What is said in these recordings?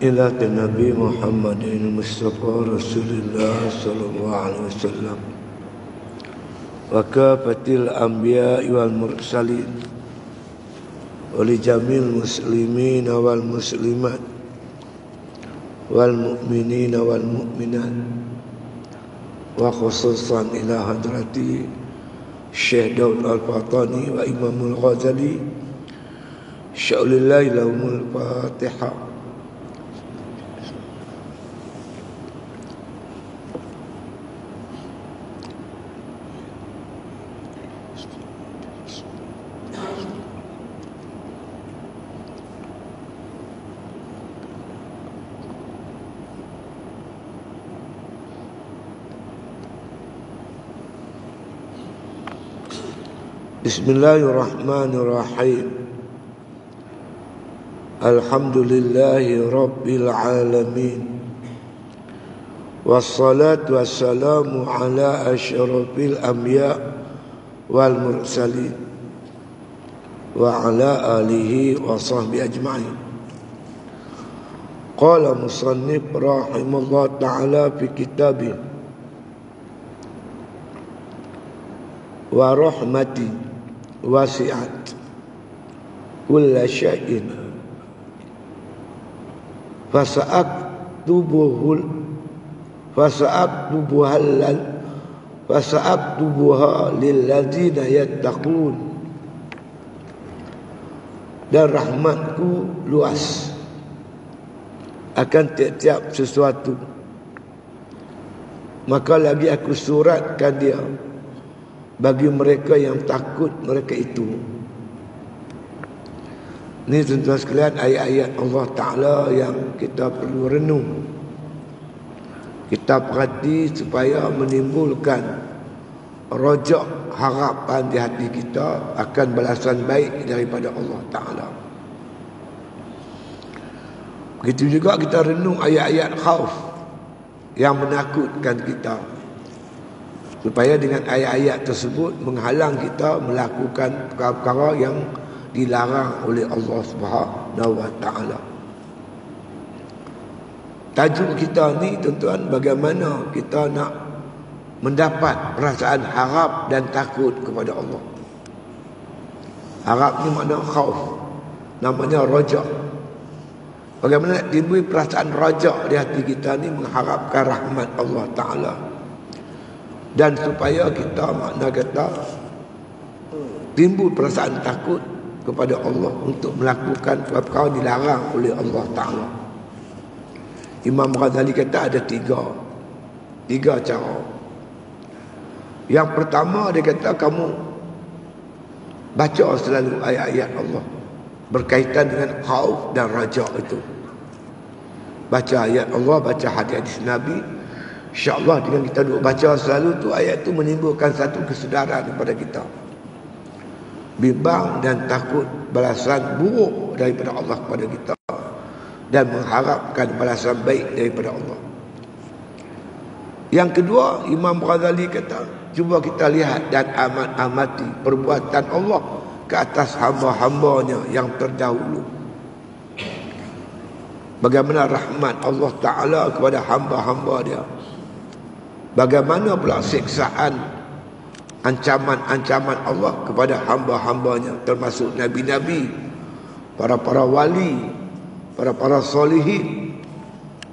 إلى النبي محمد المصطفى رسول الله صلى الله عليه وسلم وكافة الأنبياء والمرسلين ولجميع المسلمين والمسلمات والمؤمنين والمؤمنات وخصوصا إلى حضرة الشيخ داود الفاطاني وإمام الغزالي شاء الله لهم الفاتحة. Bismillahirrahmanirrahim. Alhamdulillahi Rabbil Alamin. Wassalatu wassalamu ala asyrafil anbiya wal mursalin wa ala alihi wa sahbihi ajma'in. Qala musannif rahimahullah ta'ala fi kitabih wa rahmati wasi'at kulla syai'in fasa'aktubuha lilladzina yattaqun. Dan rahmatku luas akan tiap-tiap sesuatu, maka lagi aku suratkan dia bagi mereka yang takut mereka itu. Ini tuan-tuan sekalian ayat-ayat Allah Ta'ala yang kita perlu renung, kita perhati supaya menimbulkan rojak harapan di hati kita akan balasan baik daripada Allah Ta'ala. Begitu juga kita renung ayat-ayat khauf yang menakutkan kita, supaya dengan ayat-ayat tersebut menghalang kita melakukan perkara-perkara yang dilarang oleh Allah Subhanahu wa Ta'ala. Tajuk kita ni tuan-tuan, bagaimana kita nak mendapat perasaan harap dan takut kepada Allah. Harap ni makna khauf, namanya rajak. Bagaimana nak timbul perasaan rajak di hati kita ni, mengharapkan rahmat Allah Ta'ala, dan supaya kita makna kata timbul perasaan takut kepada Allah untuk melakukan perkara dilarang oleh Allah Ta'ala. Imam Ghazali kata ada tiga cara. Yang pertama dia kata kamu baca selalu ayat-ayat Allah berkaitan dengan khauf dan raja itu. Baca ayat Allah, baca hadis Nabi. InsyaAllah dengan kita duduk baca selalu tu, ayat tu menimbulkan satu kesedaran kepada kita, bimbang dan takut balasan buruk daripada Allah kepada kita, dan mengharapkan balasan baik daripada Allah. Yang kedua, Imam Ghazali kata, cuba kita lihat dan amati perbuatan Allah ke atas hamba-hambanya yang terdahulu. Bagaimana rahmat Allah Ta'ala kepada hamba-hamba dia, bagaimana pula siksaan, ancaman-ancaman Allah kepada hamba-hambanya, termasuk Nabi-Nabi, para wali, para solihin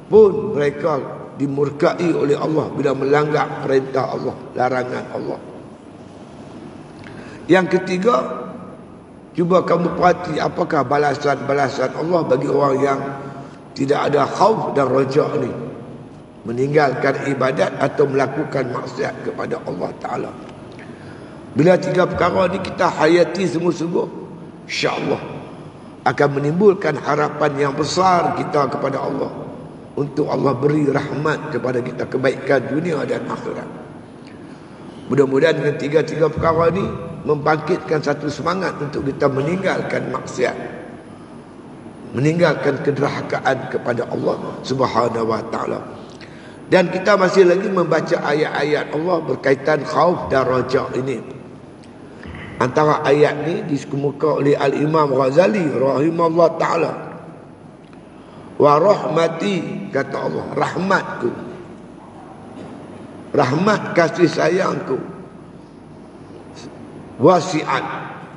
pun mereka dimurkai oleh Allah bila melanggar perintah Allah, larangan Allah. Yang ketiga, cuba kamu perhati apakah balasan-balasan Allah bagi orang yang tidak ada khauf dan rajak ni, meninggalkan ibadat atau melakukan maksiat kepada Allah Ta'ala. Bila tiga perkara ni kita hayati sungguh-sungguh, insya-Allah akan menimbulkan harapan yang besar kita kepada Allah, untuk Allah beri rahmat kepada kita, kebaikan dunia dan akhirat. Mudah-mudahan dengan tiga-tiga perkara ni membangkitkan satu semangat untuk kita meninggalkan maksiat, meninggalkan kederhakaan kepada Allah Subhanahu wa Ta'ala. Dan kita masih lagi membaca ayat-ayat Allah berkaitan khauf dan raja ini. Antara ayat ni dikemuka oleh Al-Imam Ghazali rahimahullah ta'ala. Wa rahmati, kata Allah, rahmatku, rahmat kasih sayangku, wasi'at,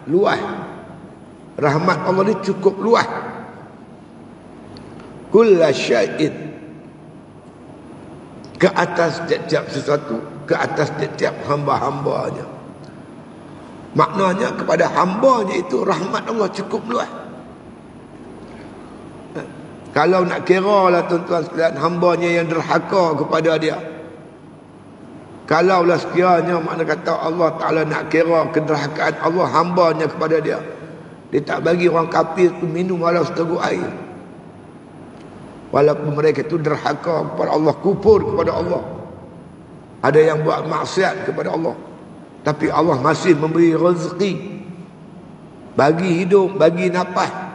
luas. Rahmat Allah ni cukup luas. Kulla syai'in, ke atas tiap-tiap sesuatu, ke atas tiap-tiap hamba-hambanya. Maknanya kepada hambanya itu rahmat Allah cukup luas. Kalau nak kira lah tuan-tuan sekalian, hambanya yang derhaka kepada dia, kalaulah sekiranya makna kata Allah Ta'ala nak kira kederhakaan Allah hambanya kepada dia, dia tak bagi orang kafir tu minum walau seteguk air. Walaupun mereka itu derhaka kepada Allah, kufur kepada Allah, ada yang buat maksiat kepada Allah, tapi Allah masih memberi rezeki, bagi hidup, bagi nafas.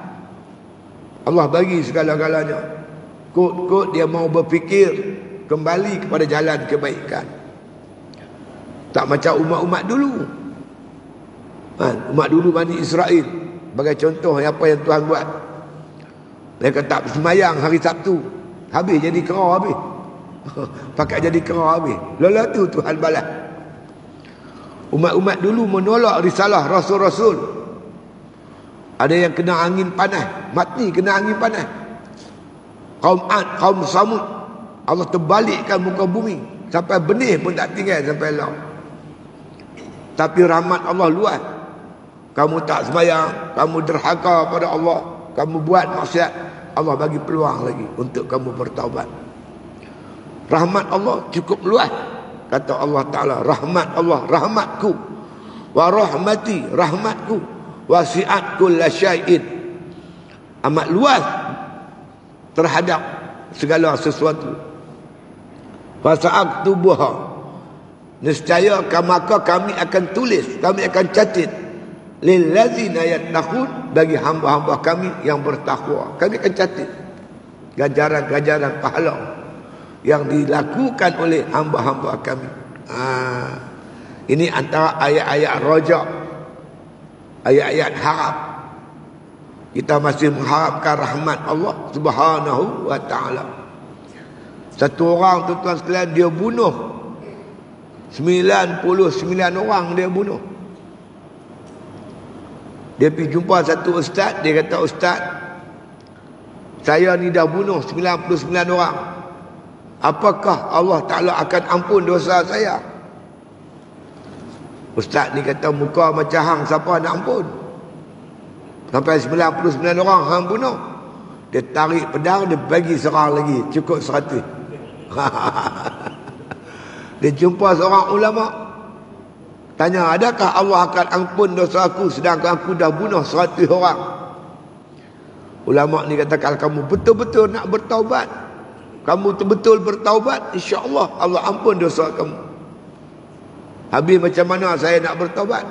Allah bagi segala-galanya. Kod-kod dia mau berfikir kembali kepada jalan kebaikan. Tak macam umat-umat dulu. Umat dulu Bani Israel, sebagai contoh apa yang Tuhan buat. Mereka tak sembahyang hari Sabtu, habis jadi kera habis. Pakai jadi kera habis. Lepas tu Tuhan balas. Umat-umat dulu menolak risalah rasul-rasul. Ada yang kena angin panas, mati kena angin panas. Kaum Ad, kaum Samud, Allah terbalikkan muka bumi sampai benih pun tak tinggal sampai laut. Tapi rahmat Allah luas. Kamu tak sembahyang, kamu derhaka pada Allah, kamu buat maksiat, Allah bagi peluang lagi untuk kamu bertaubat. Rahmat Allah cukup luas. Kata Allah Ta'ala, rahmat Allah, rahmatku, wa rahmati, rahmatku, wasi'at kulla syai'in, amat luas terhadap segala sesuatu. Fasa'aktubuha, nescaya maka kami akan tulis, kami akan catat, lillazina yattaqun, bagi hamba-hamba kami yang bertakwa. Kami akan catat ganjaran-ganjaran pahala yang dilakukan oleh hamba-hamba kami. Ini antara ayat-ayat raja, ayat-ayat harap. Kita masih mengharapkan rahmat Allah Subhanahu wa ta'ala. Satu orang tuan-tuan sekalian, dia bunuh 99 orang, dia bunuh. Dia pergi jumpa satu ustaz, dia kata, ustaz, saya ni dah bunuh 99 orang. Apakah Allah Ta'ala akan ampun dosa saya? Ustaz ni kata, muka macam hang, siapa nak ampun? Sampai 99 orang hang bunuh. Dia tarik pedang, dia bagi serang lagi, cukup 100. Dia jumpa seorang ulama, tanya, adakah Allah akan ampun dosa aku sedangkan aku dah bunuh 100 orang? Ulama ni kata, kalau kamu betul-betul nak bertaubat, kamu betul-betul bertaubat, insya-Allah Allah ampun dosa kamu. Habis macam mana saya nak bertaubat?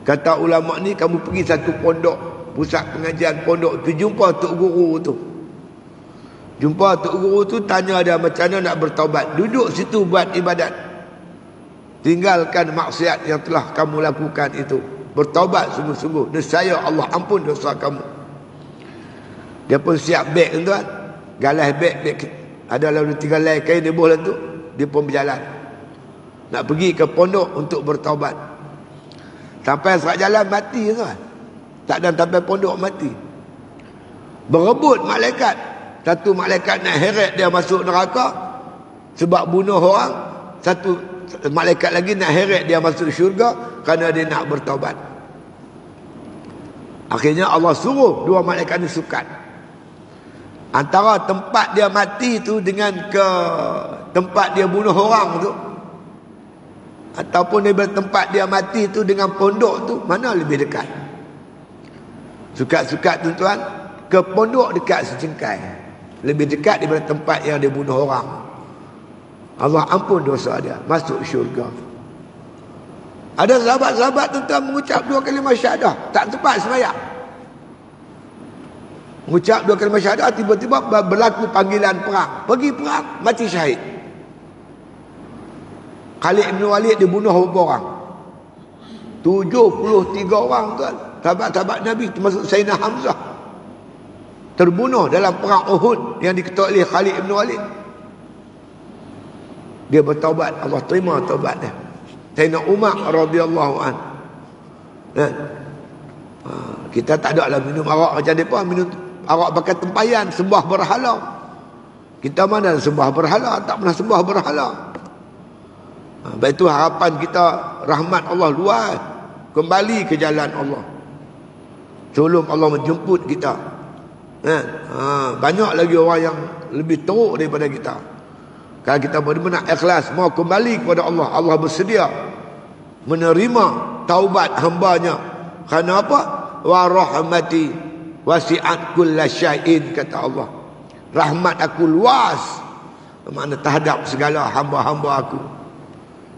Kata ulama ni, kamu pergi satu pondok, pusat pengajian pondok tu, jumpa tok guru tu. Jumpa tok guru tu, tanya dia macam mana nak bertaubat. Duduk situ buat ibadat. Tinggalkan maksiat yang telah kamu lakukan itu. Bertaubat sungguh-sungguh. Nescaya Allah ampun dosa kamu. Dia pun siap beg tuan. Galas beg. Ada lalu 3 helai kain dia boleh tu. Dia pun berjalan. Nak pergi ke pondok untuk bertaubat. Sampai serat jalan mati tuan. Tak ada sampai pondok mati. Berebut malaikat. Satu malaikat nak heret dia masuk neraka sebab bunuh orang. Satu malaikat lagi nak heret dia masuk syurga kerana dia nak bertaubat. Akhirnya Allah suruh 2 malaikat ni sukat. Antara tempat dia mati tu dengan ke tempat dia bunuh orang tu, ataupun daripada tempat dia mati tu dengan pondok tu, mana lebih dekat? Sukat-sukat tuan-tuan, ke pondok dekat secengkai, lebih dekat daripada tempat yang dia bunuh orang. Allah ampun dosa dia, masuk syurga. Ada sahabat-sahabat tuan-tuan mengucap 2 kalimah syahadah, tak sempat sembahyang. Mengucap 2 kalimah syahadah, tiba-tiba berlaku panggilan perang. Pergi perang, mati syahid. Khalid bin Walid dibunuh beberapa orang. 73 orang tuan. Sahabat-sahabat Nabi termasuk Sayyidina Hamzah. terbunuh dalam perang Uhud yang diketuai oleh Khalid bin Walid. Dia bertaubat, Allah terima taubat dia. Sayyidina Umar radhiyallahu an. Kita tak ada lah minum arak macam depa, minum arak pakai tempayan, sembah berhala. Kita mana sembah berhala, tak pernah sembah berhala. Baik itu harapan kita, rahmat Allah luas, kembali ke jalan Allah sebelum Allah menjemput kita. Banyak lagi orang yang lebih teruk daripada kita. Kalau kita benar-benar ikhlas mau kembali kepada Allah, Allah bersedia menerima taubat hambanya. Kerana apa? Wa rahmati wasi'at kulla syai'in, kata Allah. Rahmat aku luas, makna terhadap segala hamba-hamba aku.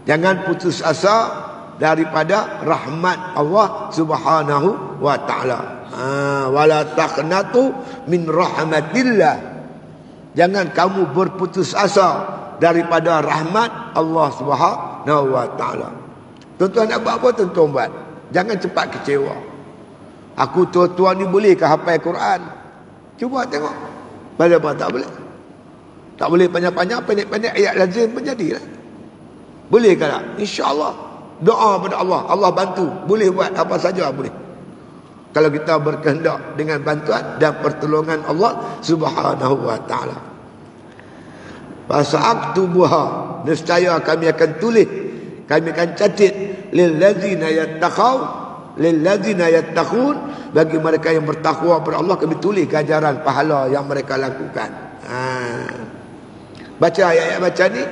Jangan putus asa daripada rahmat Allah Subhanahu wa taala. Wala taqnatu min rahmatillah. Jangan kamu berputus asa daripada rahmat Allah Subhanahu wa taala. Tuan-tuan nak buat apa tuan-tuan buat? Jangan cepat kecewa. Aku tuan-tuan ni boleh ke hafal Quran? Cuba tengok. Boleh apa tak boleh? Tak boleh panjang-panjang, pendek-pendek ayat lazim pun jadilah. Boleh ke tak? InsyaAllah. Doa pada Allah, Allah bantu. Boleh buat apa saja boleh. Kalau kita berkehendak dengan bantuan dan pertolongan Allah Subhanahu wa taala. Fasa'aktubuha, nescaya kami akan tulis, kami akan catat lil ladzina yattaqau, lil ladzina yattaqun, bagi mereka yang bertakwa kepada Allah kami tulis ganjaran pahala yang mereka lakukan. Baca ayat-ayat macam ni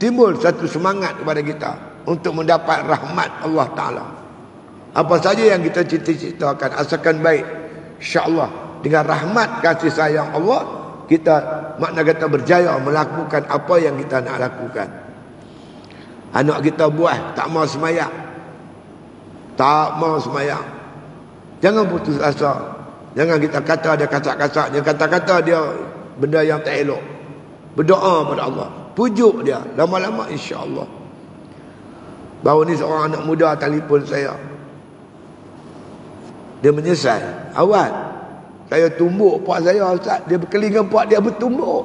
timbul satu semangat kepada kita untuk mendapat rahmat Allah taala. Apa saja yang kita cita-citakan asalkan baik, insya-Allah dengan rahmat kasih sayang Allah kita makna kata berjaya melakukan apa yang kita nak lakukan. Anak kita buah tak mau sembahyang, tak mau sembahyang, jangan putus asa. Jangan kita kata dia kasak-kasak, dia kata-kata dia benda yang tak elok. Berdoa pada Allah, pujuk dia, lama-lama insya-Allah. Baru ni seorang anak muda telefon saya. Dia menyesal. Awal saya tumbuk pak saya, Ustaz. Dia berkeli dengan pak dia bertumbuk.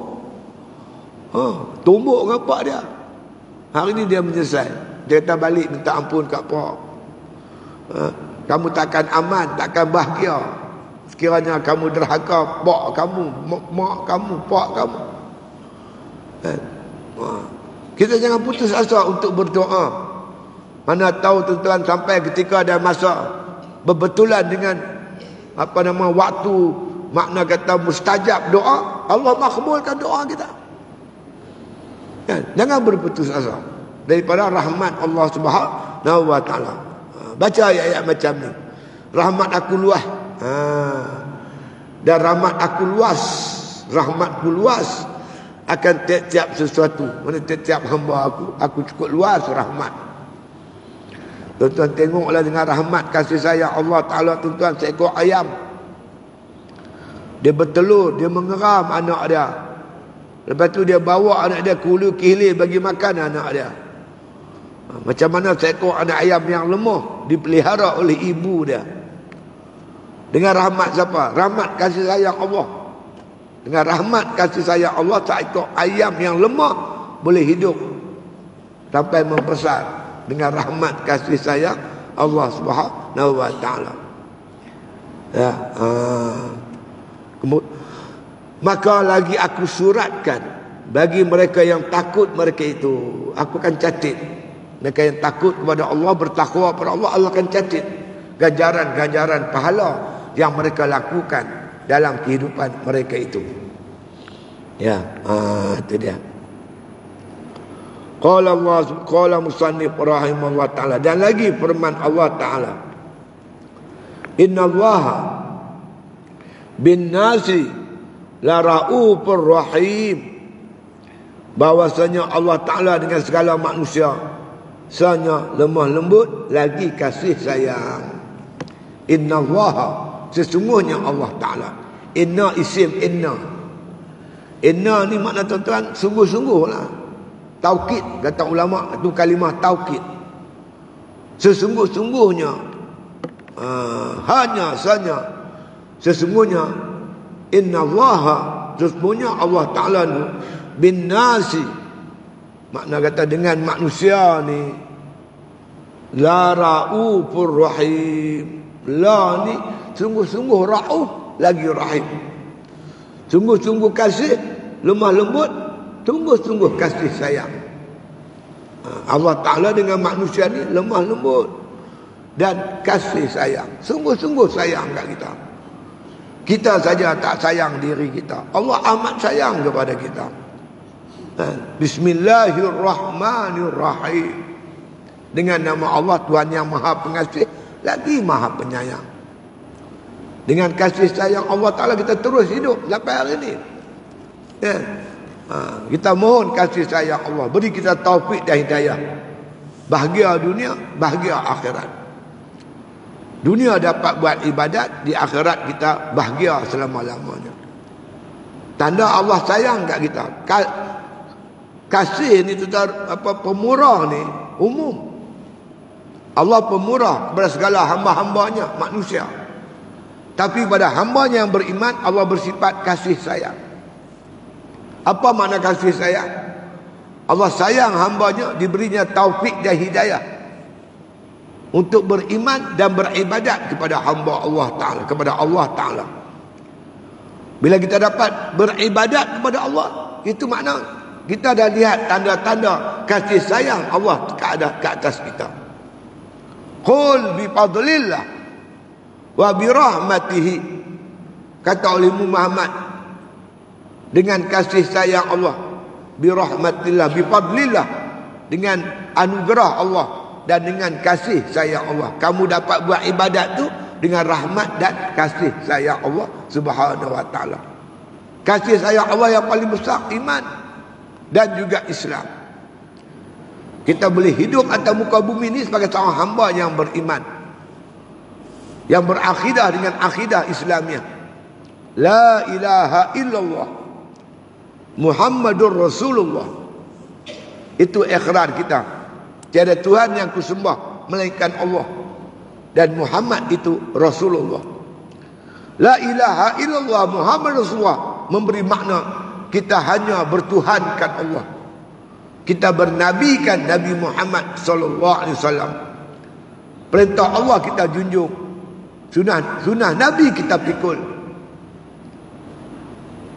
Tumbuk dengan pak dia. Hari ni dia menyesal. Dia kata balik minta ampun kat pak. Kamu takkan aman, takkan bahagia sekiranya kamu derhaka pak kamu, mak kamu, pak kamu. Kita jangan putus asa untuk berdoa. Mana tahu tuan-tuan sampai ketika ada masa berbetulan dengan waktu makna kata mustajab doa, Allah makbulkan doa kita. Jangan berputus asa daripada rahmat Allah Subhanahu wa taala. Baca ayat-ayat macam ni. Rahmat aku luas. Dan rahmat aku luas, rahmatku luas akan tiap-tiap sesuatu. Mana tiap-tiap hamba aku cukup luas rahmat. Tuan-tuan tengoklah dengan rahmat kasih sayang Allah Ta'ala, tuan-tuan, seekor ayam. Dia bertelur, dia mengeram anak dia. Lepas tu dia bawa anak dia ke hulu ke hilir bagi makan anak dia. Macam mana seekor anak ayam yang lemah dipelihara oleh ibu dia. Dengan rahmat siapa? Rahmat kasih sayang Allah. Dengan rahmat kasih sayang Allah, seekor ayam yang lemah boleh hidup sampai membesar. Dengan rahmat kasih sayang Allah Subhanahu wa taala. Maka lagi aku suratkan bagi mereka yang takut mereka itu. Aku akan catat. Mereka yang takut kepada Allah, bertakwa kepada Allah, Allah akan catat ganjaran-ganjaran pahala yang mereka lakukan dalam kehidupan mereka itu. Itu dia. Qala musannif rahimahullah ta'ala. Dan lagi firman Allah ta'ala, Inna Allah bin nasi la ra'ufur rahim. Bahwasanya Allah ta'ala dengan segala manusia sanya lemah lembut lagi kasih sayang. Inna Allah, sesungguhnya Allah ta'ala. Inna isim inna. Inna ni makna tuan-tuan sungguh-sungguh lah. Taukid, kata ulama, itu kalimah taukid. Sesungguh-sungguhnya, hanya saja sesungguhnya innallaha, sesungguhnya Allah Ta'ala ni, bin nasi, makna kata dengan manusia ni, la raufur rahim. La ni sungguh-sungguh rauf, lagi rahim. Sungguh-sungguh kasih, lemah lembut, sungguh-sungguh kasih sayang. Allah Ta'ala dengan manusia ni lemah lembut dan kasih sayang. Sungguh-sungguh sayang kat kita. Kita saja tak sayang diri kita, Allah amat sayang kepada kita. Bismillahirrahmanirrahim. Dengan nama Allah, Tuhan yang Maha Pengasih lagi Maha Penyayang. Dengan kasih sayang Allah Ta'ala kita terus hidup sampai hari ini. Kita mohon kasih sayang Allah, beri kita taufik dan hidayah. Bahagia dunia, bahagia akhirat. Dunia dapat buat ibadat, di akhirat kita bahagia selama-lamanya. Tanda Allah sayang kat kita. Kasih ni pemurah ni umum. Allah pemurah kepada segala hamba-hambanya, manusia. Tapi pada hambanya yang beriman, Allah bersifat kasih sayang. Apa makna kasih sayang? Allah sayang hambanya, diberinya taufik dan hidayah untuk beriman dan beribadat kepada hamba Allah Ta'ala, kepada Allah Ta'ala. Bila kita dapat beribadat kepada Allah, itu makna kita dah lihat tanda-tanda kasih sayang Allah ke atas kita. Qul bi fadlillah wa bi rahmatihi, kata oleh Muhammad, dengan kasih sayang Allah, bi rahmatillah, bi fadlillah, dengan anugerah Allah dan dengan kasih sayang Allah. Kamu dapat buat ibadat tu dengan rahmat dan kasih sayang Allah Subhanahu wa ta'ala. Kasih sayang Allah yang paling besar, iman dan juga Islam. Kita boleh hidup atas muka bumi ini sebagai seorang hamba yang beriman, yang berakidah dengan akidah Islamiah. La ilaha illallah Muhammadur Rasulullah. Itu ikrar kita. Tiada Tuhan yang kusembah melainkan Allah, dan Muhammad itu Rasulullah. La ilaha illallah Muhammadur Rasulullah memberi makna kita hanya bertuhankan Allah. Kita bernabikan Nabi Muhammad sallallahu alaihi wasallam. Perintah Allah kita junjung, sunah Nabi kita pikul.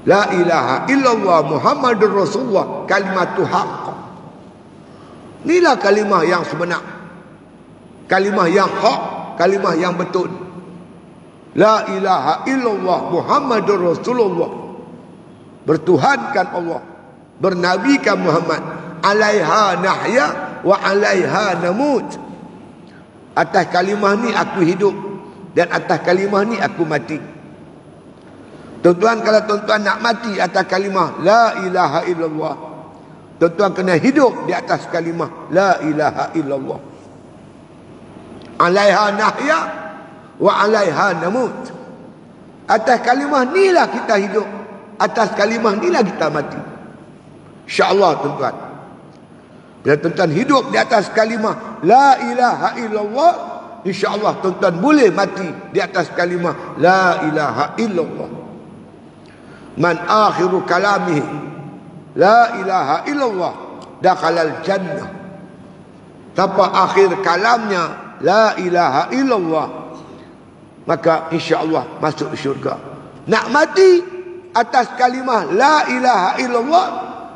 La ilaha illallah Muhammadur Rasulullah kalimatu haqq. Inilah kalimah yang sebenar, kalimah yang hak, kalimah yang betul. La ilaha illallah Muhammadur Rasulullah, bertuhankan Allah, bernabikan Muhammad. Alaiha nahya wa alaiha namut. Atas kalimah ni aku hidup, dan atas kalimah ni aku mati. Tuan-tuan, kalau tuan-tuan nak mati atas kalimah la ilaha illallah, tuan-tuan kena hidup di atas kalimah la ilaha illallah. Alaiha nahya wa alaiha namut. Atas kalimah inilah kita hidup, atas kalimah inilah kita mati. InsyaAllah tuan-tuan, bila tuan-tuan hidup di atas kalimah la ilaha illallah, InsyaAllah tuan-tuan boleh mati di atas kalimah la ilaha illallah. Man akhiru kalamihi la ilaha illallah dakhalal jannah. Siapa akhir kalamnya la ilaha illallah, maka insya-Allah masuk syurga. Nak mati atas kalimah la ilaha illallah,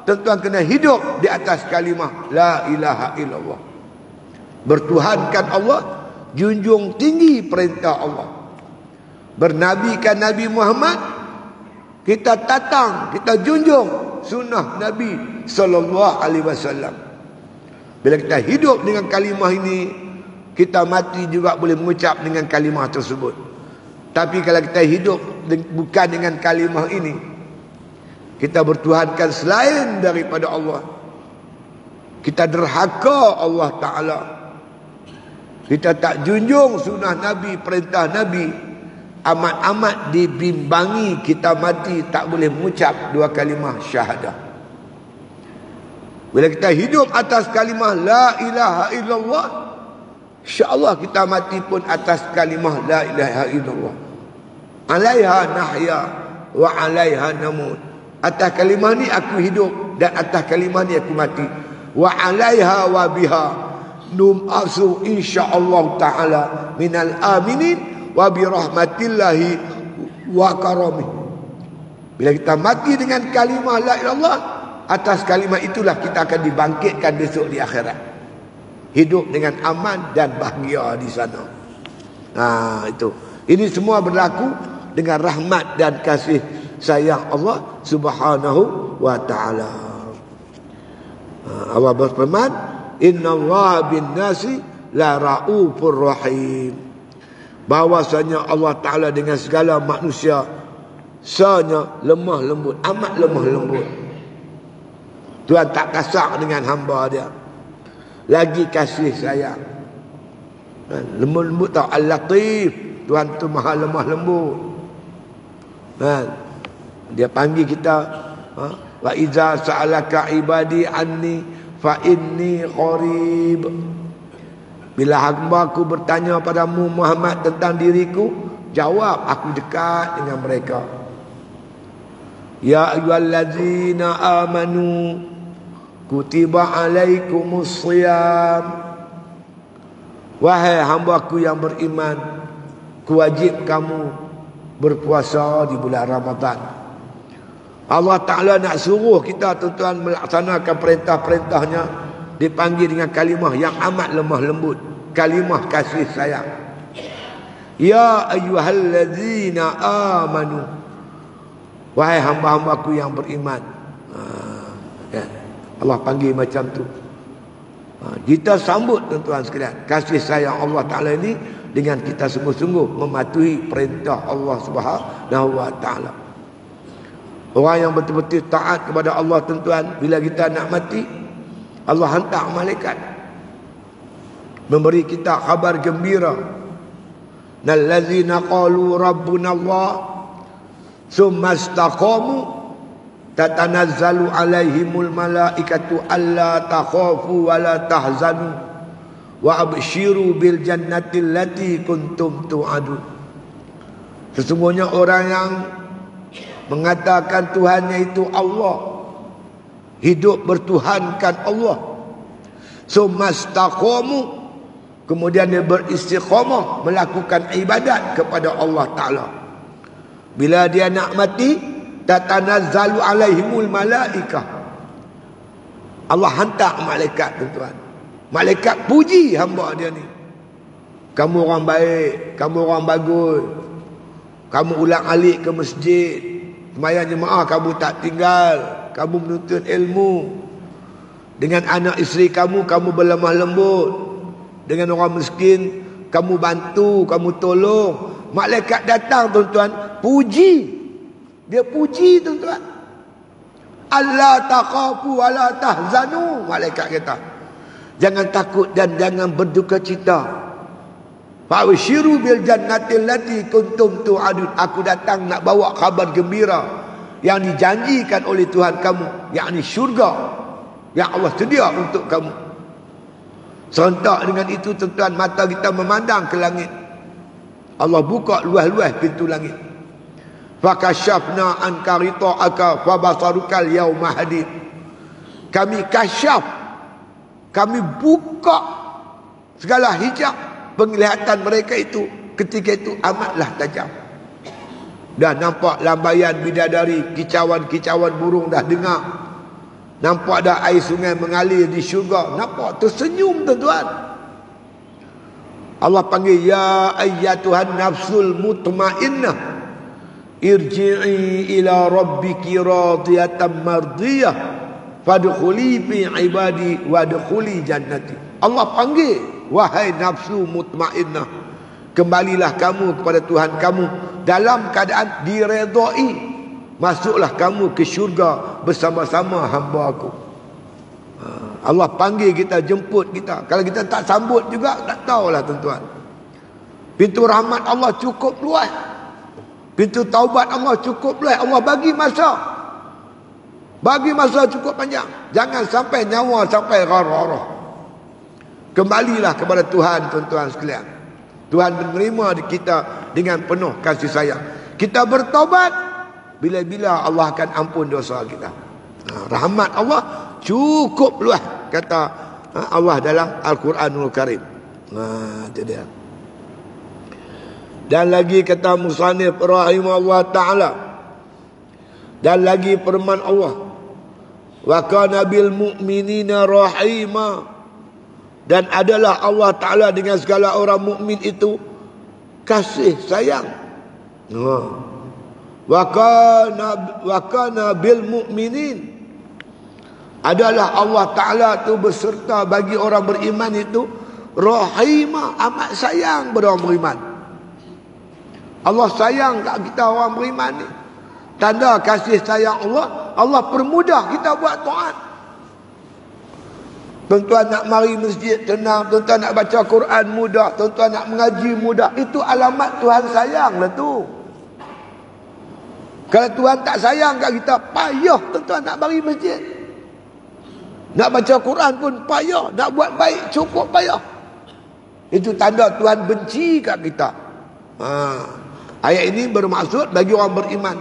tuan-tuan kena hidup di atas kalimah la ilaha illallah. Bertuhankan Allah, junjung tinggi perintah Allah, bernabikan Nabi Muhammad, kita tatang, kita junjung sunnah Nabi sallallahu alaihi wasallam. Bila kita hidup dengan kalimah ini, kita mati juga boleh mengucap dengan kalimah tersebut. Tapi kalau kita hidup bukan dengan kalimah ini, kita bertuhankan selain daripada Allah, kita derhaka Allah Ta'ala, kita tak junjung sunnah Nabi, perintah Nabi, amat-amat dibimbangi kita mati tak boleh mengucap dua kalimah syahadah. Bila kita hidup atas kalimah la ilaha illallah, insya-Allah kita mati pun atas kalimah la ilaha illallah. Alaiha nahya wa 'alaiha namut. Atas kalimah ni aku hidup dan atas kalimah ni aku mati. Wa 'alaiha wa biha num'asu insyaallah taala minal aminin wa bi rahmatillahi wa karamih. Bila kita mati dengan kalimah la ilaha illallah, atas kalimah itulah kita akan dibangkitkan besok di akhirat. Hidup dengan aman dan bahagia di sana. Itu. Ini semua berlaku dengan rahmat dan kasih sayang Allah Subhanahu wa taala. Allah berfirman, "Innallaha bin-nasi la raufur rahim." Bahwasanya Allah taala dengan segala manusia sanya lemah lembut, amat lemah lembut. Tuhan tak kasar dengan hamba dia. Lagi kasih sayang. Lemah lembut tau, Al-Latif. Tuhan tu maha lemah lembut. Dia panggil kita, wa iza sa'alaka ibadi anni fa inni qarib. Bila hamba-Ku bertanya padamu Muhammad tentang diriku, jawab, aku dekat dengan mereka. Ya ayyuhallazina amanu kutiba alaikumus shiyam. Wahai hamba-Ku yang beriman, kuwajib kamu berpuasa di bulan Ramadan. Allah Ta'ala nak suruh kita tuan-tuan melaksanakan perintah-perintahnya, dipanggil dengan kalimah yang amat lemah lembut, kalimah kasih sayang. Ya ayyuhallazina amanu, wahai hamba-hamba-Ku yang beriman. Allah panggil macam tu. Kita sambut tuan-tuan sekalian kasih sayang Allah Ta'ala ini dengan kita sungguh-sungguh mematuhi perintah Allah Subhanahu wa Ta'ala. Orang yang betul-betul taat kepada Allah tuan-tuan, bila kita nak mati, Allah hantar malaikat memberi kita khabar gembira. Allazina qalu rabbuna Allah summa istaqamu tatanazzalu alaihimul malaikatu alla takhafu wa la tahzanu wa abshiru bil jannati allati kuntum tu'adun. Sesungguhnya orang yang mengatakan Tuhannya itu Allah, hidup bertuhankan Allah, sumastaqamu, kemudian dia beristiqamah melakukan ibadat kepada Allah Ta'ala. Bila dia nak mati, tatanazzalu alaihimul malaikah, Allah hantar malaikat tuan-tuan. Malaikat puji hamba dia ni. Kamu orang baik, kamu orang bagus, kamu ulang alik ke masjid, sembahyang jemaah kamu tak tinggal, kamu menuntut ilmu, dengan anak isteri kamu berlemah lembut, dengan orang miskin kamu bantu, kamu tolong. Malaikat datang tuan-tuan, puji. Dia puji tuan-tuan. Allah takhafu wa la tahzanu. Malaikat kata, jangan takut dan jangan berduka cita. Fa'ushiru bil jannati allati kuntum tu'adun. Aku datang nak bawa khabar gembira yang dijanjikan oleh Tuhan kamu, yakni syurga yang Allah sedia untuk kamu. Serentak dengan itu tuan-tuan, mata kita memandang ke langit. Allah buka luas-luas pintu langit. Fakashafna an karita'aka fabasarukal yawma hadid. Kami kasyaf, kami buka segala hijab, penglihatan mereka itu ketika itu amatlah tajam. Dah nampak lambaian bidadari, kicauan-kicauan burung dah dengar. Nampak dah air sungai mengalir di syurga. Nampak tersenyum tuan-tuan. Allah panggil, ya ayyatuhan nafsul mutmainnah, irji'i ila rabbiki radiyatan mardiyah fadkhuli fi ibadi wadkhuli jannati. Allah panggil, wahai nafsu mutmainnah, kembalilah kamu kepada Tuhan kamu dalam keadaan diredai, masuklah kamu ke syurga bersama-sama hamba aku. Allah panggil kita, jemput kita. Kalau kita tak sambut juga, tak tahulah tuan-tuan. Pintu rahmat Allah cukup luas, pintu taubat Allah cukup luas. Allah bagi masa, cukup panjang. Jangan sampai nyawa sampai ghararah. Kembalilah kepada Tuhan tuan-tuan sekalian. Tuhan menerima kita dengan penuh kasih sayang. Kita bertaubat, bila-bila Allah akan ampun dosa kita. Rahmat Allah cukup luas, kata Allah dalam Al-Quranul Karim. Itu dia. Dan lagi kata musannif rahimahullah ta'ala, dan lagi firman Allah, wa kana bil mu'minina rahima, dan adalah Allah Ta'ala dengan segala orang mukmin itu kasih sayang. Wa kana bil mu'minin, adalah Allah Ta'ala tu beserta bagi orang beriman itu rahima, amat sayang pada orang beriman. Allah sayang kat kita orang beriman ni. Tanda kasih sayang Allah, Allah permudah kita buat taat. Tuan-tuan nak mari masjid tenang, tuan-tuan nak baca Quran mudah, tuan-tuan nak mengaji mudah. Itu alamat Tuhan sayang lah tu. Kalau Tuhan tak sayang kat kita, payah tuan-tuan nak mari masjid. Nak baca Quran pun payah, nak buat baik cukup payah. Itu tanda Tuhan benci kat kita. Ayat ini bermaksud bagi orang beriman.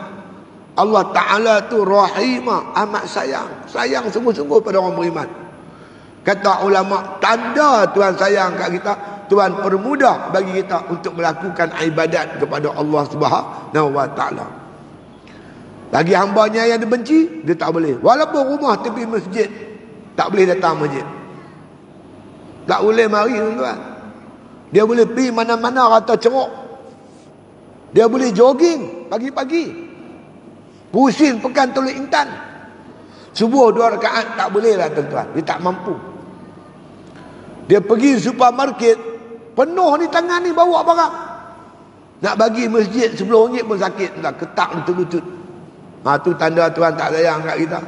Allah Ta'ala tu rahimah, amat sayang. Sayang sungguh-sungguh pada orang beriman. Kata ulama, tanda Tuhan sayang kat kita, Tuhan permudah bagi kita untuk melakukan ibadat kepada Allah Subhanahu wa Ta'ala. Bagi hambanya yang dibenci, dia tak boleh. Walaupun rumah tepi masjid, tak boleh datang masjid. Tak boleh mari tuan-tuan. Dia boleh pergi mana-mana rata ceruk. Dia boleh jogging pagi-pagi. Pusing pekan Teluk Intan. Subuh 2 rakaat tak boleh lah tuan-tuan. Dia tak mampu. Dia pergi supermarket, penuh ni tangan ni bawa barang. Nak bagi masjid RM10 pun sakit. Ketak lutut-lutut. Tu tanda Tuhan tak sayang kat kita.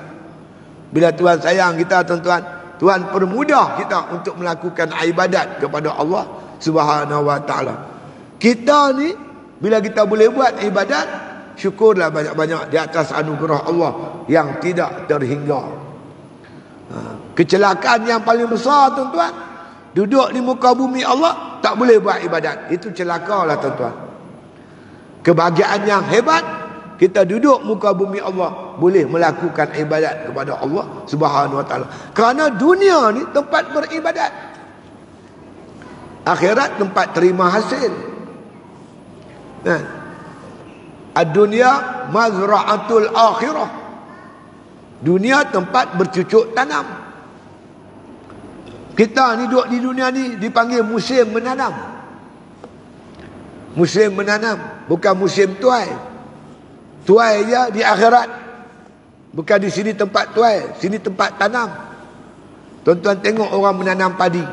Bila Tuhan sayang kita tuan-tuan, Tuhan permudah kita untuk melakukan ibadat kepada Allah Subhanahu wa Ta'ala. Kita ni bila kita boleh buat ibadat, syukurlah banyak-banyak di atas anugerah Allah yang tidak terhingga. Kecelakaan yang paling besar tuan-tuan, duduk di muka bumi Allah tak boleh buat ibadat. Itu celakalah tuan-tuan. Kebahagiaan yang hebat, kita duduk muka bumi Allah boleh melakukan ibadat kepada Allah Subhanahu wa Ta'ala. Kerana dunia ni tempat beribadat, akhirat tempat terima hasil. Ad-dunya mazra'atul akhirah. Dunia tempat bercucuk tanam. Kita ni duduk di dunia ni dipanggil musim menanam. Musim menanam, bukan musim tuai. Tuai je di akhirat. Bukan di sini tempat tuai, sini tempat tanam. Tuan-tuan tengok orang menanam padi.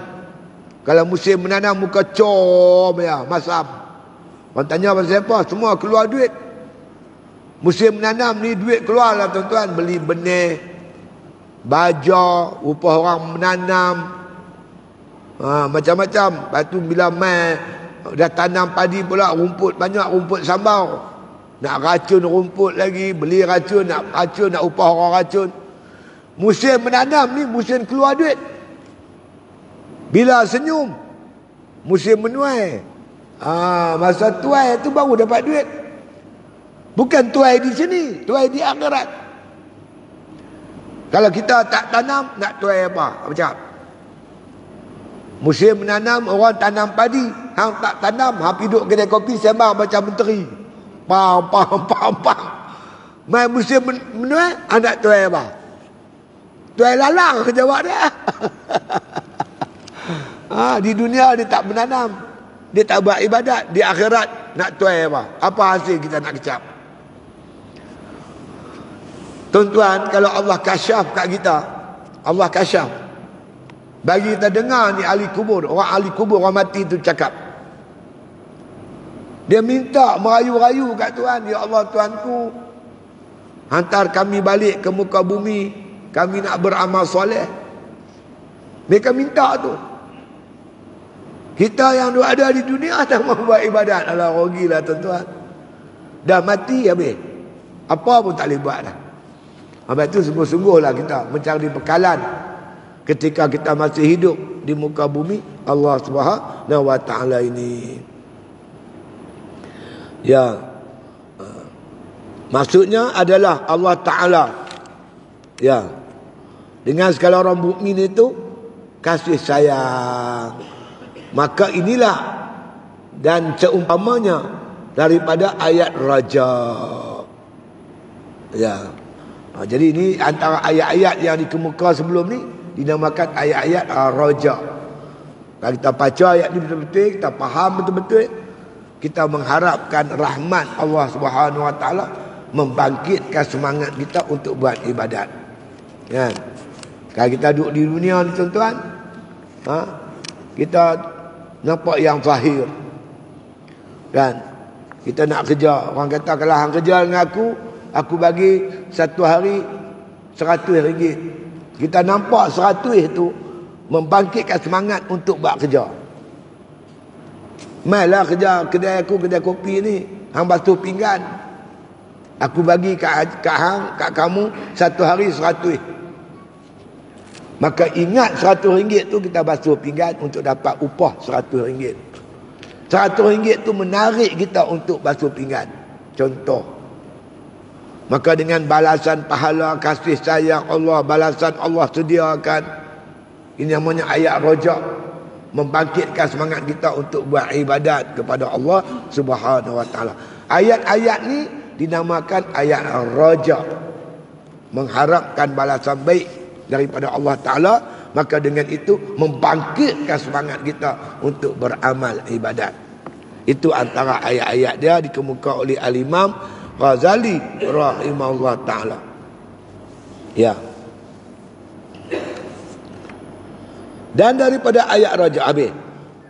Kalau musim menanam muka com ya, masam. Orang tanya pasal apa? Semua keluar duit. Musim menanam ni duit keluar lah tuan-tuan. Beli benih, baja, upah orang menanam, macam-macam. Lepas tu bila mai dah tanam padi pula, rumput banyak, rumput sambau. Nak racun rumput lagi, beli racun, nak upah orang racun. Musim menanam ni musim keluar duit. Bila senyum, musim menuai. Masa tuai tu baru dapat duit. Bukan tuai di sini, tuai di akhirat. Kalau kita tak tanam, nak tuai apa? Macam musim menanam, orang tanam padi. Hang tak tanam, hang duduk kedai kopi sembang macam menteri. Pam. Mai musim menuai, nak tuai apa? Tuai lalang jawab dia. Di dunia dia tak menanam, dia tak buat ibadat. Di akhirat nak tuai apa? Apa hasil kita nak kecap? Tuan-tuan, kalau Allah kasyaf kat kita, Allah kasyaf, bagi kita dengar ni ahli kubur, orang mati tu cakap. Dia minta merayu-rayu kat Tuhan, ya Allah Tuanku, hantar kami balik ke muka bumi, kami nak beramal soleh. Mereka minta tu. Kita yang ada di dunia tak mahu buat ibadat, alah rugilah tuan-tuan. Dah mati habis, apa pun tak boleh buat dah. Habis tu sungguh-sungguhlah kita mencari bekalan ketika kita masih hidup di muka bumi Allah Subhanahu wa Ta'ala ini. Ya. Maksudnya adalah Allah Ta'ala, ya, dengan segala orang mukmin itu kasih sayang. Maka inilah dan seumpamanya daripada ayat Raja. Ya. Jadi ini antara ayat-ayat yang dikemuka sebelum ni dinamakan ayat-ayat Raja. Kalau kita baca ayat ni betul-betul, kita faham betul-betul, kita mengharapkan rahmat Allah Subhanahu Wa Taala membangkitkan semangat kita untuk buat ibadat. Kan? Kalau kita duduk di dunia ni tuan-tuan, kita nampak yang zahir. Kan? Kita nak kerja, orang kata kalau hang kerja dengan aku bagi satu hari RM100. Kita nampak RM100 tu membangkitkan semangat untuk buat kerja. Mailah kerja kedai aku, kedai kopi ni, hang basuh pinggan. Aku bagi kat kamu satu hari RM100. Maka ingat RM100 tu kita basuh pinggan untuk dapat upah RM100. RM100 tu menarik kita untuk basuh pinggan. Contoh. Maka dengan balasan pahala kasih sayang Allah, balasan Allah sediakan. Ini namanya ayat Raja, membangkitkan semangat kita untuk buat ibadat kepada Allah Subhanahu Wa Taala. Ayat-ayat ni dinamakan ayat Raja, mengharapkan balasan baik daripada Allah Ta'ala. Maka dengan itu membangkitkan semangat kita untuk beramal ibadat. Itu antara ayat-ayat dia dikemuka oleh Al-Imam Ghazali rahimahullah ta'ala. Ya. Dan daripada ayat Raja habis.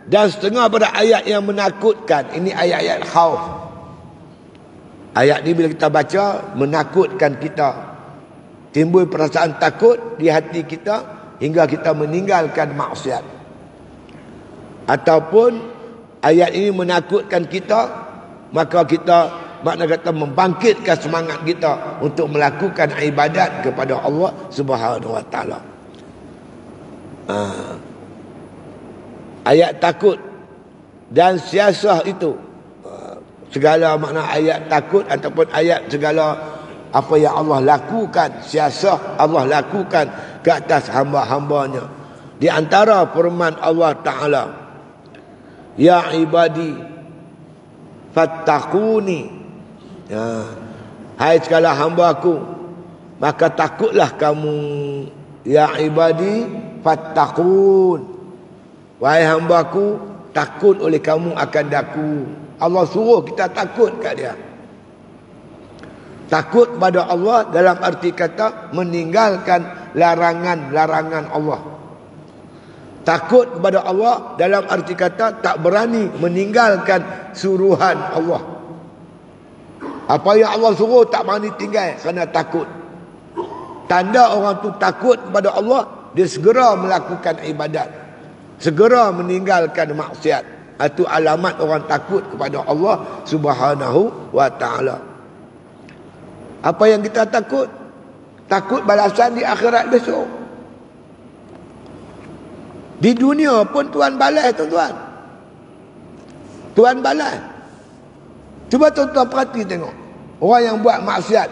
Dan setengah pada ayat yang menakutkan. Ini ayat-ayat khauf. Ayat ni bila kita baca, menakutkan kita. Timbul perasaan takut di hati kita hingga kita meninggalkan maksiat. Ataupun ayat ini menakutkan kita, maka kita makna kata membangkitkan semangat kita untuk melakukan ibadat kepada Allah Subhanahu Wa Taala. Ayat takut dan siasah itu, segala makna ayat takut ataupun ayat segala apa yang Allah lakukan, siasah Allah lakukan ke atas hamba-hambanya. Di antara firman Allah Ta'ala, ya ibadi fattaquni, hai segala hamba-Ku, maka takutlah kamu. Ya ibadi fattaqun, wahai hamba-Ku, takut oleh kamu akan Aku. Allah suruh kita takut kat dia. Takut pada Allah dalam arti kata meninggalkan larangan-larangan Allah. Takut kepada Allah dalam arti kata tak berani meninggalkan suruhan Allah. Apa yang Allah suruh tak berani tinggal kerana takut. Tanda orang tu takut kepada Allah, dia segera melakukan ibadat, segera meninggalkan maksiat. Itu alamat orang takut kepada Allah Subhanahu Wa Ta'ala. Apa yang kita takut? Takut balasan di akhirat besok. Di dunia pun Tuhan balas, tuan-tuan. Tuhan balas. Cuba tuan-tuan perhati tengok. Orang yang buat maksiat,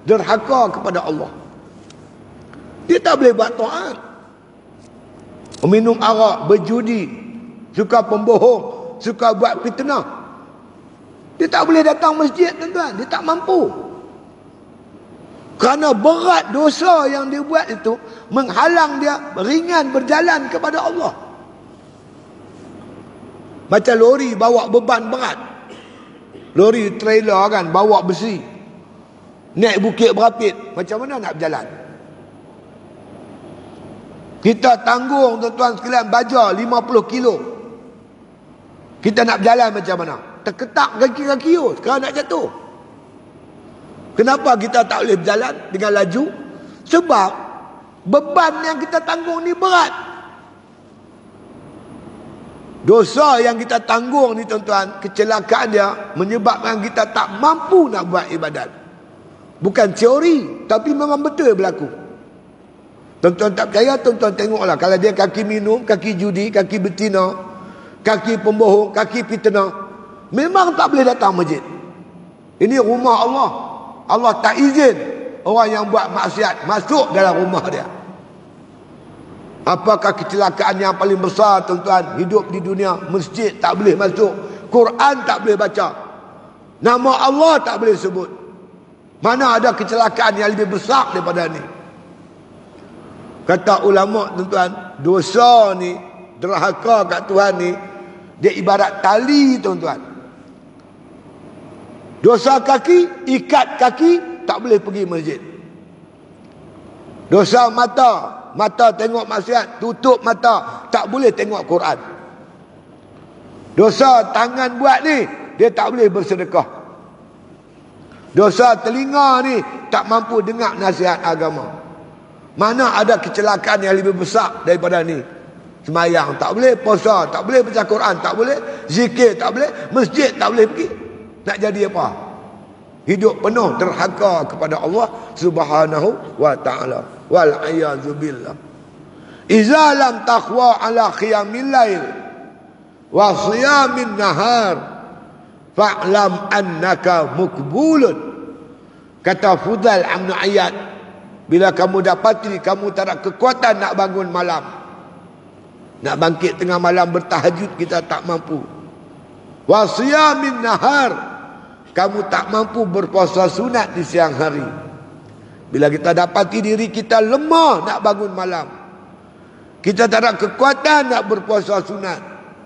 derhaka kepada Allah, dia tak boleh buat taat. Minum arak, berjudi, suka pembohong, suka buat fitnah. Dia tak boleh datang masjid, tuan-tuan. Dia tak mampu. Kerana berat dosa yang dia buat itu menghalang dia ringan berjalan kepada Allah. Macam lori bawa beban berat. Lori trailer kan bawa besi. Naik bukit berapit. Macam mana nak berjalan? Kita tanggung tuan-tuan sekalian baja 50 kilo. Kita nak berjalan macam mana? Terketak kaki-kaki sekarang nak jatuh. Kenapa kita tak boleh berjalan dengan laju? Sebab beban yang kita tanggung ni berat. Dosa yang kita tanggung ni tuan-tuan, kecelakaan dia menyebabkan kita tak mampu nak buat ibadat. Bukan teori, tapi memang betul berlaku. Tuan-tuan tak percaya, tuan-tuan tengoklah. Kalau dia kaki minum, kaki judi, kaki betina, kaki pembohong, kaki fitnah, memang tak boleh datang masjid. Ini rumah Allah. Allah tak izin orang yang buat maksiat masuk dalam rumah dia. Apakah kecelakaan yang paling besar tuan-tuan? Hidup di dunia, masjid tak boleh masuk, Quran tak boleh baca, nama Allah tak boleh sebut. Mana ada kecelakaan yang lebih besar daripada ni? Kata ulama tuan-tuan, dosa ni, derhaka kat Tuhan ni, dia ibarat tali tuan-tuan. Dosa kaki, ikat kaki, tak boleh pergi masjid. Dosa mata, mata tengok maksiat, tutup mata, tak boleh tengok Quran. Dosa tangan buat ni, dia tak boleh bersedekah. Dosa telinga ni, tak mampu dengar nasihat agama. Mana ada kecelakaan yang lebih besar daripada ni? Semayang tak boleh, puasa tak boleh, baca Quran tak boleh, zikir tak boleh, masjid tak boleh pergi. Nak jadi apa? Hidup penuh derhaka kepada Allah Subhanahu wa ta'ala. Wal a'yadzu billah. Iza lam taqwa ala qiyamil lail wa siyamin nahar fa'lam annaka mukbulun. Kata Fudhal bin Iyad, bila kamu dapati kamu tak ada kekuatan nak bangun malam, nak bangkit tengah malam bertahajud, kita tak mampu. Wa siyamin nahar, kamu tak mampu berpuasa sunat di siang hari. Bila kita dapati diri kita lemah nak bangun malam, kita tak ada kekuatan nak berpuasa sunat,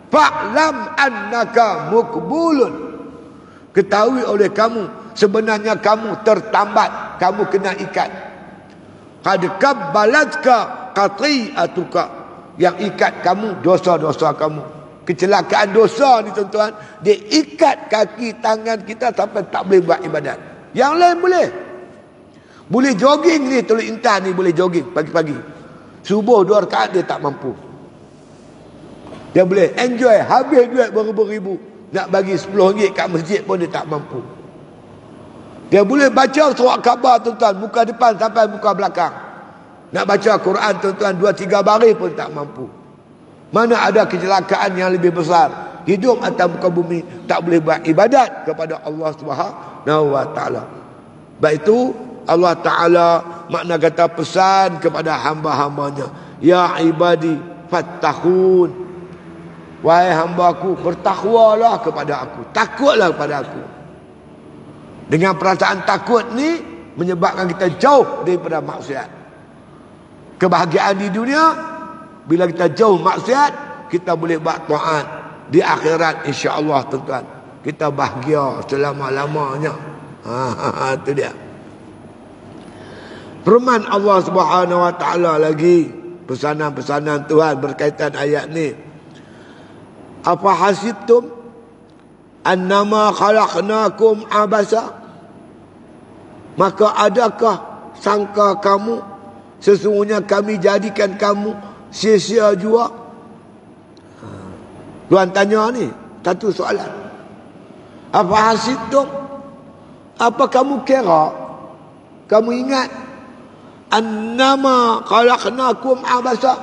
fa'lam annaka mukbulun. Ketahui oleh kamu, sebenarnya kamu tertambat, kamu kena ikat. Qad kabbalatka qati'atuka, yang ikat kamu dosa-dosa kamu. Kecelakaan dosa ni tuan-tuan, dia ikat kaki tangan kita sampai tak boleh buat ibadat. Yang lain boleh. Boleh jogging ni, Teluk Intan ni boleh jogging pagi-pagi. Subuh 2 rakaat dia tak mampu. Dia boleh enjoy, habis duit beribu-ribu, nak bagi RM10 kat masjid pun dia tak mampu. Dia boleh baca surat khabar tuan-tuan, muka depan sampai muka belakang. Nak baca Quran tuan-tuan 2-3 baris pun tak mampu. Mana ada kecelakaan yang lebih besar? Hidup atas muka bumi tak boleh buat ibadat kepada Allah Subhanahu wa ta'ala. Baik itu Allah Ta'ala makna kata pesan kepada hamba-hambanya, ya ibadi fattahun, wahai hamba-Aku, bertakwalah kepada Aku, takutlah kepada Aku. Dengan perasaan takut ni menyebabkan kita jauh daripada maksiat. Kebahagiaan di dunia, bila kita jauh maksiat, kita boleh buat taat. Di akhirat insya-Allah tuan-tuan, kita bahagia selama-lamanya. Itu dia. Firman Allah Subhanahu wa ta'ala lagi, pesanan-pesanan Tuhan berkaitan ayat ni. Apa hasibtum annama khalaqnakum abasa? Maka adakah sangka kamu sesungguhnya kami jadikan kamu sia-sia jua? Tuan tanya ni satu soalan. Apa hasibtum? Apa kamu kira, kamu ingat, annama khalaqnakum abasa?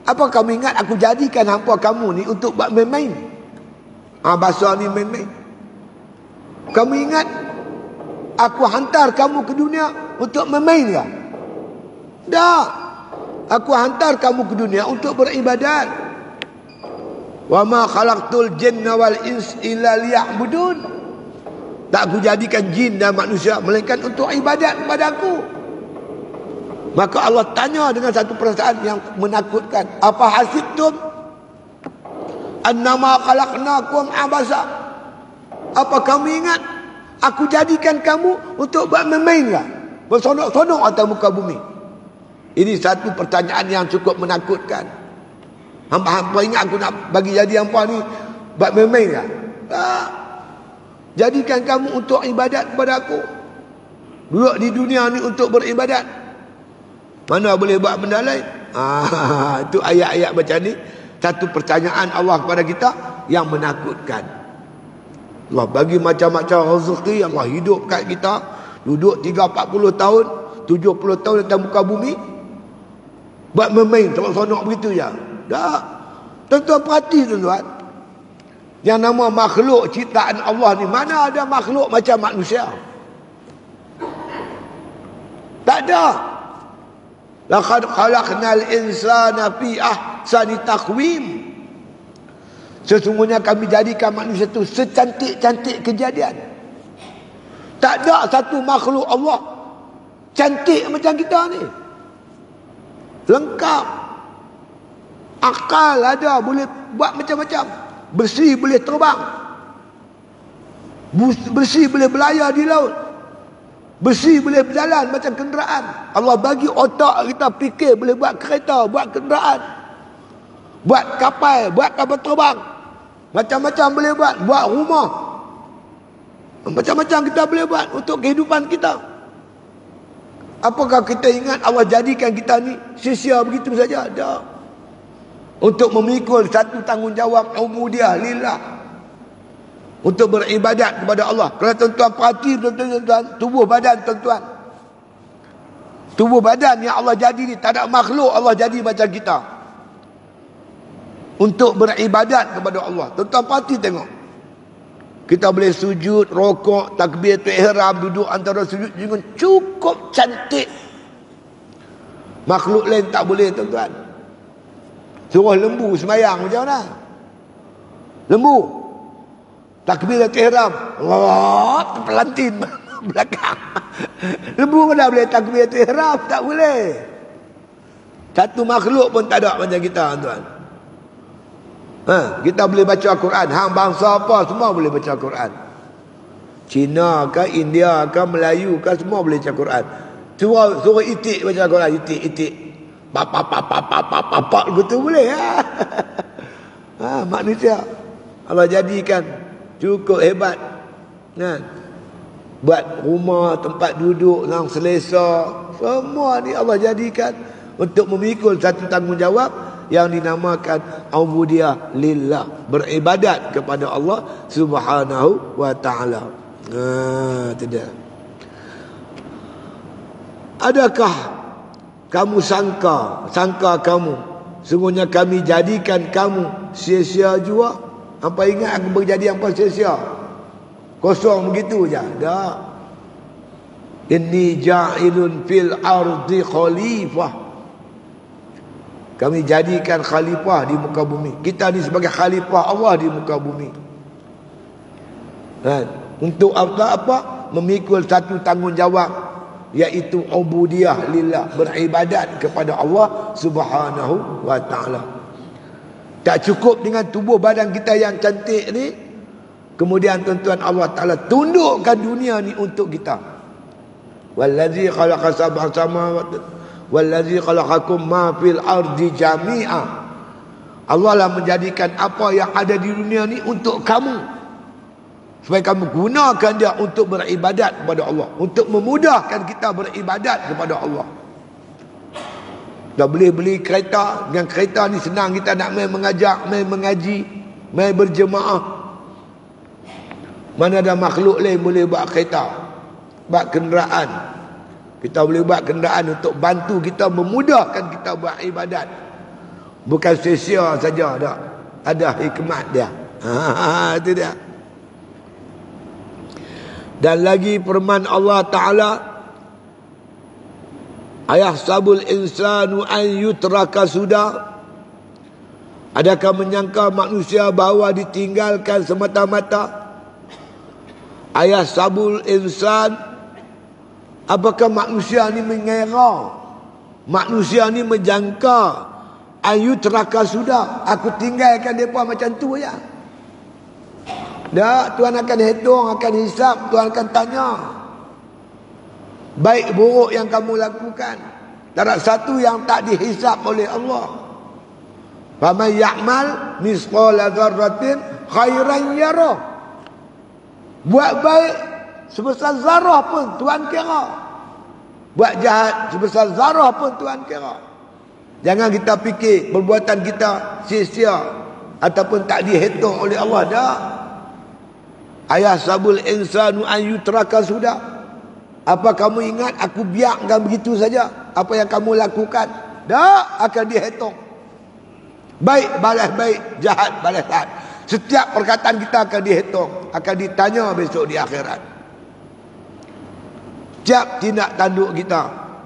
Apa kamu ingat aku jadikan hampa kamu ni untuk buat main-main? Abasa ni main-main. Kamu ingat aku hantar kamu ke dunia untuk main-main ke? Tak. Aku hantar kamu ke dunia untuk beribadat. Wa ma khalaqtul jinna wal ins illa liya'budun. Tak aku jadikan jin dan manusia melainkan untuk ibadat kepada Aku. Maka Allah tanya dengan satu perasaan yang menakutkan. Apa hasibtum annama khalaqnakum abasa? Apa kamu ingat aku jadikan kamu untuk buat main-main ke? Bersonok-sonok atas muka bumi. Ini satu pertanyaan yang cukup menakutkan. Hamba-hamba ingat aku nak bagi jadi hampa ni buat main-main ke? Tak. Jadikan kamu untuk ibadat kepada Aku. Duduk di dunia ni untuk beribadat. Mana boleh buat benda lain? Itu ayat-ayat macam ni. Satu pertanyaan Allah kepada kita yang menakutkan. Allah bagi macam-macam rezeki, Allah hidup kat kita, duduk 30-40 tahun, 70 tahun atas muka bumi, buat main-main, sonok-sonok begitu je. Tak. Tuan-tuan perhati tuan-tuan. Yang nama makhluk ciptaan Allah ni, mana ada makhluk macam manusia? Tak ada. Laqad khalaqnal insana fi ahsani taqwim. Sesungguhnya kami jadikan manusia itu secantik-cantik kejadian. Tak ada satu makhluk Allah cantik macam kita ni. Lengkap. Akal ada, boleh buat macam-macam. Besi boleh terbang. Besi boleh berlayar di laut. Besi boleh berjalan macam kenderaan. Allah bagi otak kita fikir, boleh buat kereta, buat kenderaan, buat kapal terbang. Macam-macam boleh buat rumah. Macam-macam kita boleh buat untuk kehidupan kita. Apakah kita ingat Allah jadikan kita ni sia-sia begitu saja? Tak. Untuk memikul satu tanggungjawab ubudiyah lillah. Untuk beribadat kepada Allah. Kalau tuan-tuan perhati, tuan-tuan, tubuh badan tuan-tuan. Tubuh badan yang Allah jadi ni, tak ada makhluk Allah jadi macam kita. Untuk beribadat kepada Allah. Tuan-tuan perhati tengok. Kita boleh sujud, rokok, takbiratul ihram, duduk antara sujud dengan cukup cantik. Makhluk lain tak boleh tuan-tuan. Suruh lembu semayang macam mana? Lembu. Takbiratul ihram. Allah, pelantin belakang. Lembu mana boleh takbiratul ihram? Tak boleh. Satu makhluk pun tak ada macam kita tuan. Kita boleh baca Al-Quran. Hang bangsa apa semua boleh baca Al-Quran. Cina ke, India ke, Melayu ke, semua boleh baca Al-Quran. Suruh itik baca Al-Quran. Itik. Pak gitu boleh. Manusia Allah jadikan cukup hebat. Buat rumah, tempat duduk yang selesa. Semua ni Allah jadikan untuk memikul satu tanggungjawab yang dinamakan ubudiyah lillah, beribadat kepada Allah Subhanahu wa taala. Tidak. Adakah kamu sangka kamu sungguhnya kami jadikan kamu sia-sia juga? Apa ingat aku berjadi apa sia-sia? Kosong begitu je. Tak. Inni ja'ilun fil ardi khalifah. Kami jadikan khalifah di muka bumi. Kita ni sebagai khalifah Allah di muka bumi. Untuk apa? Memikul satu tanggungjawab, iaitu ubudiyah lillah, beribadat kepada Allah Subhanahu wa taala. Tak cukup dengan tubuh badan kita yang cantik ni, kemudian tuan-tuan Allah Taala tundukkan dunia ni untuk kita. Wallazi khalaqa sab'a samawati wallazi khalaqakum ma fil ardi jami'a. Allah lah menjadikan apa yang ada di dunia ni untuk kamu, supaya kamu gunakan dia untuk beribadat kepada Allah, untuk memudahkan kita beribadat kepada Allah. Dah boleh beli kereta. Dengan kereta ni senang kita nak main mengajak, main mengaji, main berjemaah. Mana ada makhluk lain boleh buat kereta, buat kenderaan. Kita boleh buat kenderaan untuk bantu kita, memudahkan kita buat ibadat. Bukan sia-sia saja, tak. Ada hikmat dia. Itu dia. Dan lagi firman Allah Ta'ala, ayahsabul insanu an yutraka suda. Adakah menyangka manusia bahawa ditinggalkan semata-mata? Ayahsabul insan, apakah manusia ni mengira, manusia ni menjangka, ayutraka sudah, aku tinggalkan mereka macam tu ya? Tak, Tuhan akan hitung, akan hisap, Tuhan akan tanya baik buruk yang kamu lakukan. Tak ada satu yang tak dihisap oleh Allah. Faman ya'mal misqala dzarratin khairan yarah. Buat baik sebesar zarah pun Tuhan kira. Buat jahat sebesar zarah pun Tuhan kira. Jangan kita fikir perbuatan kita sia-sia ataupun tak dihitung oleh Allah. Dah. Ayahsabul insanu an yutraka sudah. Apa kamu ingat aku biarkan begitu saja apa yang kamu lakukan? Dah, akan dihitung. Baik balas baik, jahat balas jahat. Setiap perkataan kita akan dihitung, akan ditanya besok di akhirat. Setiap tindak tanduk kita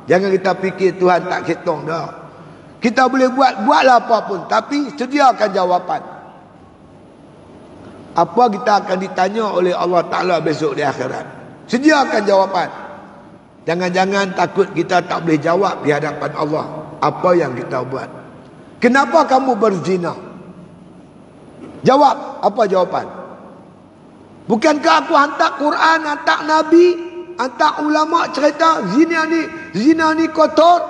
Jangan kita fikir Tuhan tak hitung dah. Kita boleh buatlah apa pun, tapi sediakan jawapan. Apa kita akan ditanya oleh Allah Ta'ala besok di akhirat. Sediakan jawapan. Jangan-jangan takut kita tak boleh jawab di hadapan Allah apa yang kita buat. Kenapa kamu berzina? Jawab. Apa jawapan? Bukankah aku hantar Quran, hantar Nabi, hantar ulama cerita zina ni kotor?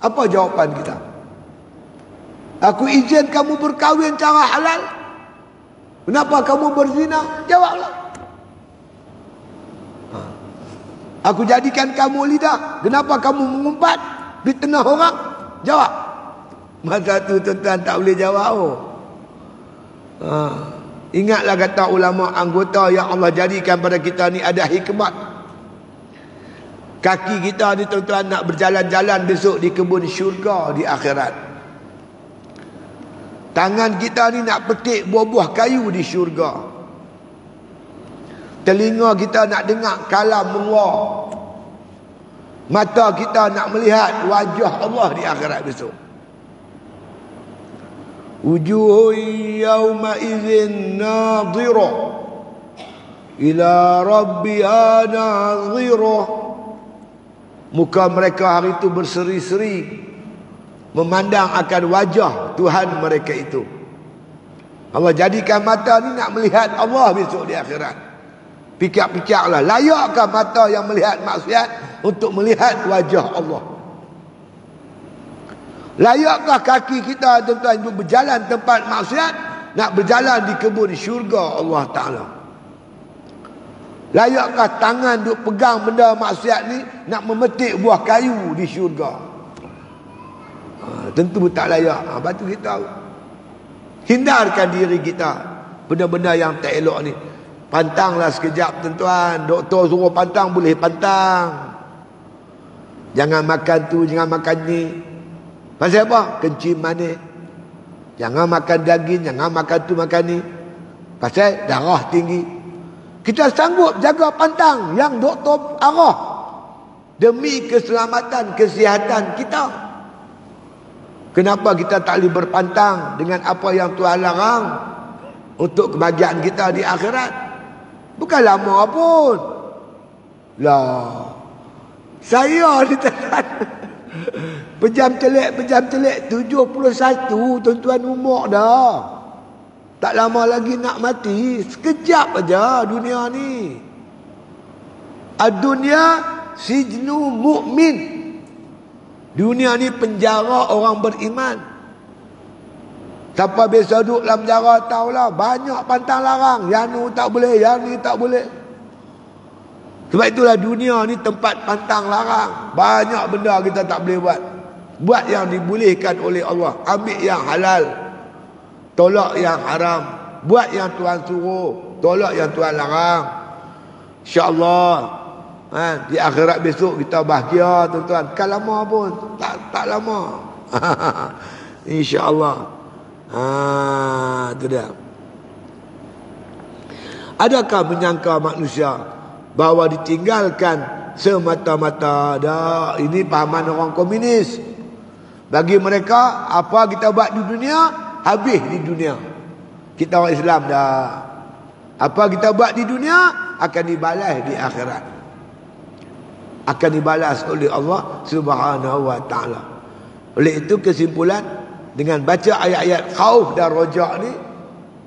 Apa jawapan kita? Aku izin kamu berkahwin cara halal. Kenapa kamu berzina? Jawablah. Aku jadikan kamu lidah. Kenapa kamu mengumpat di tengah orang? Jawab. Masa tu tuan-tuan tak boleh jawab. Ingatlah kata ulama, anggota yang Allah jadikan pada kita ni ada hikmat. Kaki kita ni tuan-tuan nak berjalan-jalan besok di kebun syurga di akhirat. Tangan kita ni nak petik buah-buah kayu di syurga. Telinga kita nak dengar kalam Allah. Mata kita nak melihat wajah Allah di akhirat besok. Wujuh yawma idzin nadhirah ila rabbiha nadhirah. Muka mereka hari itu berseri-seri memandang akan wajah Tuhan mereka itu. Allah jadikan mata ni nak melihat Allah besok di akhirat. Pikir-pikirlah, layakkah mata yang melihat maksiat untuk melihat wajah Allah? Layakkah kaki kita tuan-tuan untuk berjalan tempat maksiat nak berjalan di kebun syurga Allah Ta'ala? Layakkah tangan untuk pegang benda maksiat ni nak memetik buah kayu di syurga? Tentu tak layak. Lepas tu kita hindarkan diri kita benda-benda yang tak elok ni. Pantanglah sekejap tuan-tuan. Doktor suruh pantang, boleh pantang. Jangan makan tu, jangan makan ni. Pasal apa? Kencing manis. Jangan makan daging, jangan makan tu, makan ni. Pasal darah tinggi. Kita sanggup jaga pantang yang doktor arah demi keselamatan, kesihatan kita. Kenapa kita tak boleh berpantang dengan apa yang Tuhan larang untuk kebahagiaan kita di akhirat? Bukan lama pun. Lah, saya ni pejam telik 71 tuan-tuan umur dah. Tak lama lagi nak mati. Sekejap aja dunia ni. Ad-dunya sijnu mu'min. Dunia ni penjara orang beriman. Siapa biasa duduk dalam penjara tahulah, banyak pantang larang. Yang ni tak boleh, yang ni tak boleh. Sebab itulah dunia ni tempat pantang larang. Banyak benda kita tak boleh buat. Buat yang dibolehkan oleh Allah. Ambil yang halal, tolak yang haram. Buat yang Tuhan suruh, tolak yang Tuhan larang. InsyaAllah di akhirat besok kita bahagia tuan-tuan. Bukan lama pun. Tak lama. InsyaAllah. Itu dia. Adakah menyangka manusia bahawa ditinggalkan semata-mata? Dah, ini pahaman orang komunis. Bagi mereka, apa kita buat di dunia, habis di dunia. Kita orang Islam dah. Apa kita buat di dunia akan dibalas di akhirat. Akan dibalas oleh Allah Subhanahu wa ta'ala. Oleh itu kesimpulan, dengan baca ayat-ayat khauf dan rojak ni,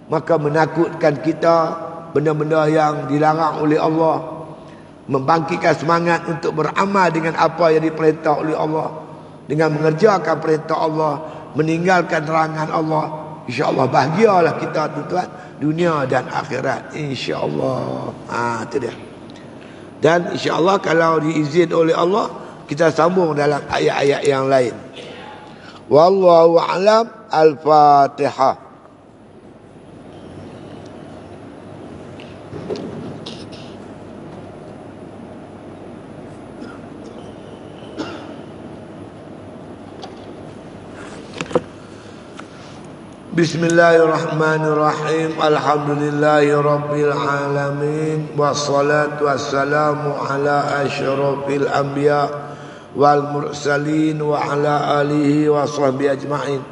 maka menakutkan kita benda-benda yang dilarang oleh Allah, membangkitkan semangat untuk beramal dengan apa yang diperintah oleh Allah, dengan mengerjakan perintah Allah, meninggalkan larangan Allah. InsyaAllah bahagialah kita tuan-tuan, dunia dan akhirat, insyaAllah. Itu dia. Dan insyaAllah kalau diizin oleh Allah, kita sambung dalam ayat-ayat yang lain. Wallahu a'lam. Al-Fatihah. Bismillahirrahmanirrahim. Alhamdulillahi rabbil alamin. Wassalatu wassalamu ala asyrafil anbiya wal mursalin wa ala alihi wa sahbihi ajma'in.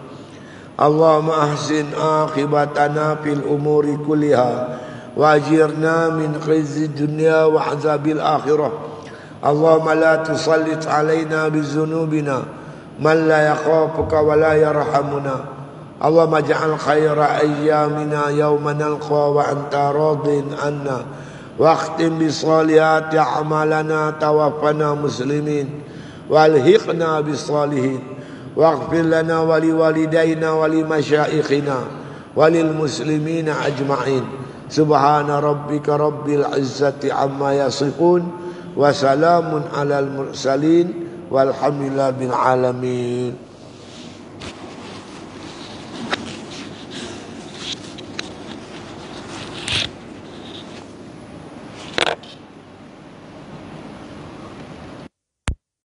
Allahumma ahsin aqibatana fil umuri kulliha wajirna min khizyi dunya wa azabil akhirah. Allahumma la tusallit alaina bizunubina man la yakhafuka wa la yarhamuna. Allahumma ja'al khaira ayyamina yawma nalqa wa anta radin anna wa akhtim bi salihati a'malana tawaffana muslimin walhiqna bis salihin waghfir lana wa liwalidayna wa limasyayikhina wa lil muslimina ajma'in. Subhana rabbika rabbil izzati amma yasifun wa salamun alal mursalin walhamdulillahi bil alamin.